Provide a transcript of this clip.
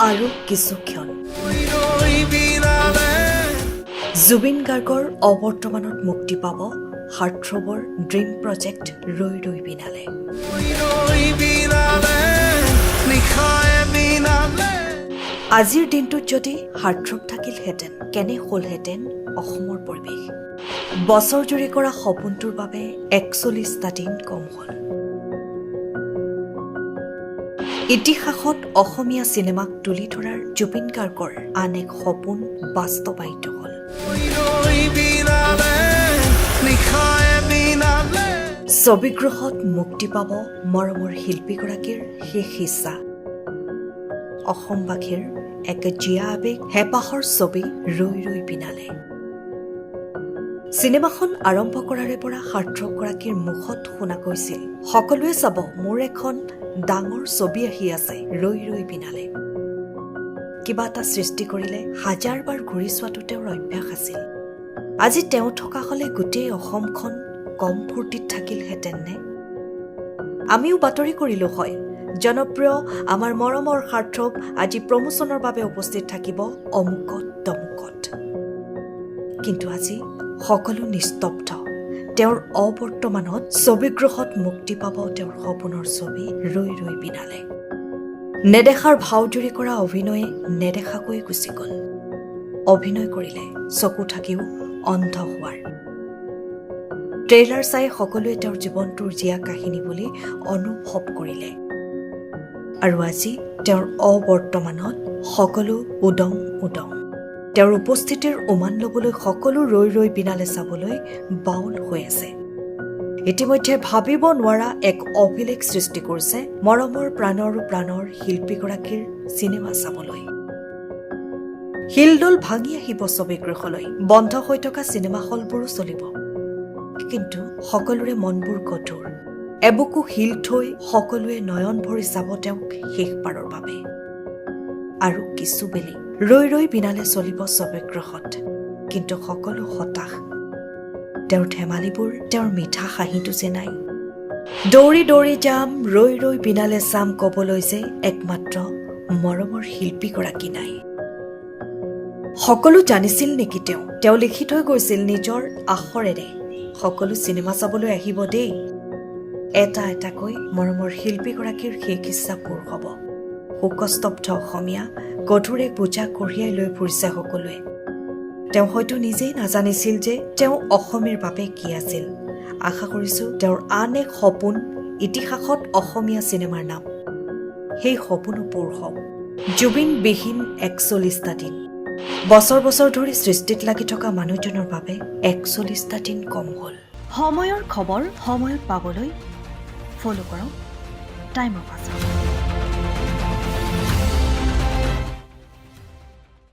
আৰু কিছু ক্ষণ জুবিন গাৰ্গৰ অবৰ্তমানত মুক্তি পাব হাৰ্টথ্ৰবৰ ড্ৰিম প্ৰজেক্ট ৰৈ ৰৈ বিনালে। আজিৰ দিনটোত যদি হাৰ্টথ্ৰব থাকিলহেঁতেন কেনে হ'লহেঁতেন অসমৰ পৰিৱেশ। বছৰ জুৰি কৰা সপোনটোৰ বাবে ৪১টা দিন কম হ'ল। ইতিহাসত অসমীয়া চিনেমাক তুলি ধৰাৰ জুবিন গাৰ্গৰ আন এক সপোন বাস্তৱায়িত হ'ল। ছবিগৃহত মুক্তি পাব মৰমৰ শিল্পীগৰাকীৰ শেষ ইচ্ছা। অসমবাসীৰ এক জীয়া আৱেগ হেঁপাহৰ ছবি ৰৈ ৰৈ বিনালে। চিনেমাখন আৰম্ভ কৰাৰে পৰা হাৰ্টথ্ৰবগৰাকীৰ মুখত শুনা গৈছিল, সকলোৱে চাব মোৰ এখন ডাঙৰ ছবি আহি আছে ৰৈ ৰৈ বিনালে। কিবা এটা সৃষ্টি কৰিলে হাজাৰবাৰ ঘূৰি চোৱাটো তেওঁৰ অভ্যাস আছিল। আজি তেওঁ থকা হলে গোটেই অসমখন কম ফূৰ্তিত থাকিলহেঁতেন নে? আমিও বাতৰি কৰিলো হয়, জনপ্ৰিয় আমাৰ মৰমৰ হাৰ্টথ্ৰব আজি প্ৰমোচনৰ বাবে উপস্থিত থাকিব অমুকত তমুকত। কিন্তু আজি সকলো নিস্তব্ধ। তেওঁৰ অবৰ্তমানত ছবিগৃহত মুক্তি পাব তেওঁৰ সপোনৰ ছবি ৰৈ ৰৈ বিনালে। নেদেখাৰ ভাওজুৰি কৰা অভিনয়ে নেদেখাকৈ গুচি গ'ল। অভিনয় কৰিলে চকু থাকিও অন্ধ হোৱাৰ। ট্ৰেইলাৰ চাই সকলোৱে তেওঁৰ জীৱনটোৰ জীয়া কাহিনী বুলি অনুভৱ কৰিলে। আৰু আজি তেওঁৰ অবৰ্তমানত সকলো উদং উদং। তেওঁৰ উপস্থিতিৰ উমান ল'বলৈ সকলো ৰৈ ৰৈ বিনালে চাবলৈ বাউল হৈ আছে। ইতিমধ্যে ভাবিব নোৱাৰা এক অভিলেখ সৃষ্টি কৰিছে মৰমৰ প্ৰাণৰো প্ৰাণৰ শিল্পীগৰাকীৰ চিনেমা চাবলৈ। শিলডল ভাঙি আহিব ছবিগৃহলৈ, বন্ধ হৈ থকা চিনেমা হলবোৰো চলিব। কিন্তু সকলোৰে মনবোৰ কঠোৰ। এবুকু শিল থৈ সকলোৱে নয়ন ভৰি চাব তেওঁক শেষবাৰৰ বাবে। আৰু কিছু বেলি ৰৈ ৰৈ বিনালে চলিব ছবিগৃহত। কিন্তু সকলো হতাশ। তেওঁৰ ধেমালিবোৰ, তেওঁৰ মিঠা হাঁহিটো যে নাই। দৌৰি দৌৰি যাম ৰৈ ৰৈ বিনালে চাম কবলৈ যে একমাত্ৰ মৰমৰ শিল্পীগৰাকী নাই। সকলো জানিছিল নেকি তেওঁ লিখি থৈ গৈছিল নিজৰ আখৰেৰে, সকলো চিনেমা চাবলৈ আহিব দেই। এটা এটাকৈ মৰমৰ শিল্পীগৰাকীৰ শেষ ইচ্ছা পূৰ হ'ব। শোকস্তব্ধ অসমীয়া গধুৰ এক বোজা কঢ়িয়াই লৈ ফুৰিছে সকলোৱে। তেওঁ হয়তো নিজেই নাজানিছিল যে তেওঁ অসমীৰ বাবে কি আছিল। আশা কৰিছো তেওঁৰ আন এক সপোন ইতিহাসত অসমীয়া চিনেমাৰ নাম। সেই সপোনো পূৰ হওক। জুবিনবিহীন ৪১টা দিন। বছৰ বছৰ ধৰি সৃষ্টিত লাগি থকা মানুহজনৰ বাবে ৪১টা দিন কম হ'ল। সময়ৰ খবৰ সময়ত পাবলৈ ফ'ল' কৰক টাইম অফ আছাম।